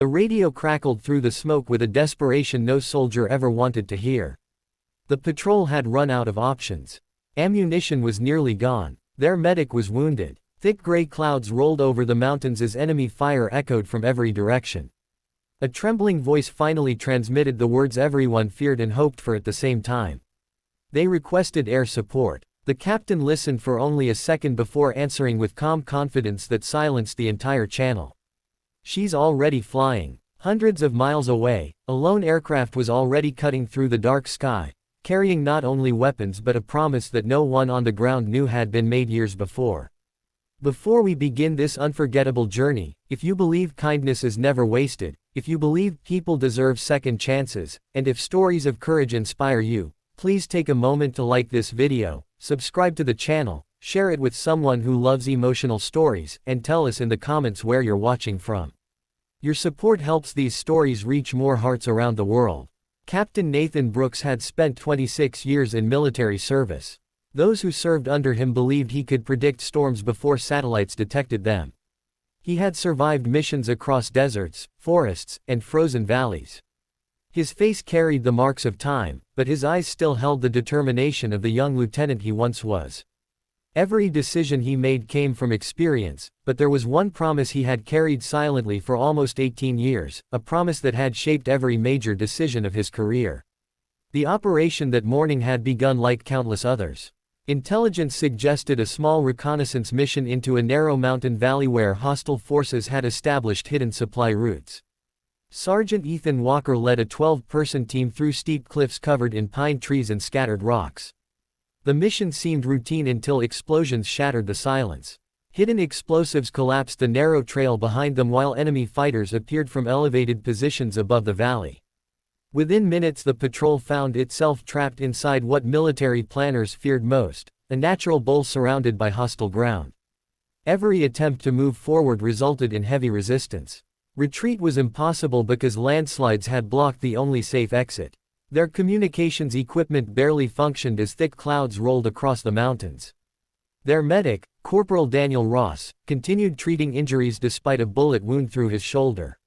The radio crackled through the smoke with a desperation no soldier ever wanted to hear. The patrol had run out of options. Ammunition was nearly gone. Their medic was wounded. Thick gray clouds rolled over the mountains as enemy fire echoed from every direction. A trembling voice finally transmitted the words everyone feared and hoped for at the same time. They requested air support. The captain listened for only a second before answering with calm confidence that silenced the entire channel. "She's already flying." Hundreds of miles away, a lone aircraft was already cutting through the dark sky, carrying not only weapons but a promise that no one on the ground knew had been made years before. Before we begin this unforgettable journey, if you believe kindness is never wasted, if you believe people deserve second chances, and if stories of courage inspire you, please take a moment to like this video, subscribe to the channel, share it with someone who loves emotional stories, and tell us in the comments where you're watching from. Your support helps these stories reach more hearts around the world. Captain Nathan Brooks had spent 26 years in military service. Those who served under him believed he could predict storms before satellites detected them. He had survived missions across deserts, forests, and frozen valleys. His face carried the marks of time, but his eyes still held the determination of the young lieutenant he once was. Every decision he made came from experience, but there was one promise he had carried silently for almost 18 years, a promise that had shaped every major decision of his career. The operation that morning had begun like countless others. Intelligence suggested a small reconnaissance mission into a narrow mountain valley where hostile forces had established hidden supply routes. Sergeant Ethan Walker led a 12-person team through steep cliffs covered in pine trees and scattered rocks. The mission seemed routine until explosions shattered the silence. Hidden explosives collapsed the narrow trail behind them while enemy fighters appeared from elevated positions above the valley. Within minutes the patrol found itself trapped inside what military planners feared most, a natural bowl surrounded by hostile ground. Every attempt to move forward resulted in heavy resistance. Retreat was impossible because landslides had blocked the only safe exit. Their communications equipment barely functioned as thick clouds rolled across the mountains. Their medic, Corporal Daniel Ross, continued treating injuries despite a bullet wound through his shoulder.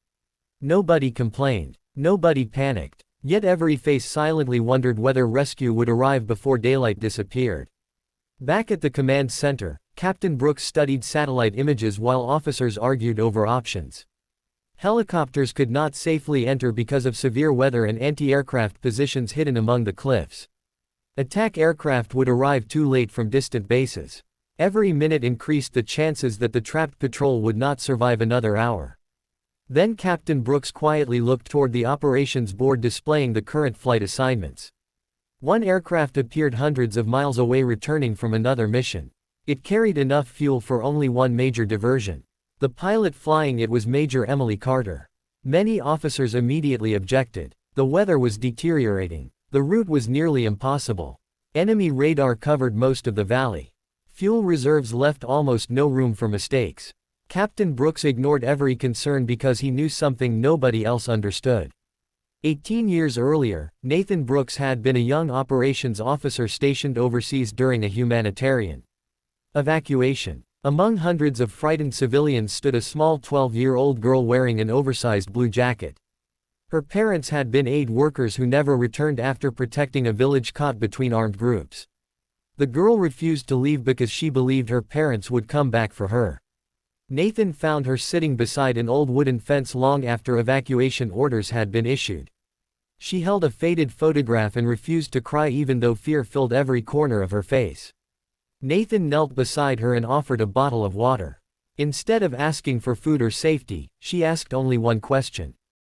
Nobody complained. Nobody panicked. Yet every face silently wondered whether rescue would arrive before daylight disappeared. Back at the command center, Captain Brooks studied satellite images while officers argued over options. Helicopters could not safely enter because of severe weather and anti-aircraft positions hidden among the cliffs. Attack aircraft would arrive too late from distant bases. Every minute increased the chances that the trapped patrol would not survive another hour. Then Captain Brooks quietly looked toward the operations board displaying the current flight assignments. One aircraft appeared hundreds of miles away returning from another mission. It carried enough fuel for only one major diversion. The pilot flying it was Major Emily Carter. Many officers immediately objected. The weather was deteriorating. The route was nearly impossible. Enemy radar covered most of the valley. Fuel reserves left almost no room for mistakes. Captain Brooks ignored every concern because he knew something nobody else understood. 18 years earlier, Nathan Brooks had been a young operations officer stationed overseas during a humanitarian evacuation. Among hundreds of frightened civilians stood a small 12-year-old girl wearing an oversized blue jacket. Her parents had been aid workers who never returned after protecting a village caught between armed groups. The girl refused to leave because she believed her parents would come back for her. Nathan found her sitting beside an old wooden fence long after evacuation orders had been issued. She held a faded photograph and refused to cry even though fear filled every corner of her face. Nathan knelt beside her and offered a bottle of water. Instead of asking for food or safety, she asked only one question.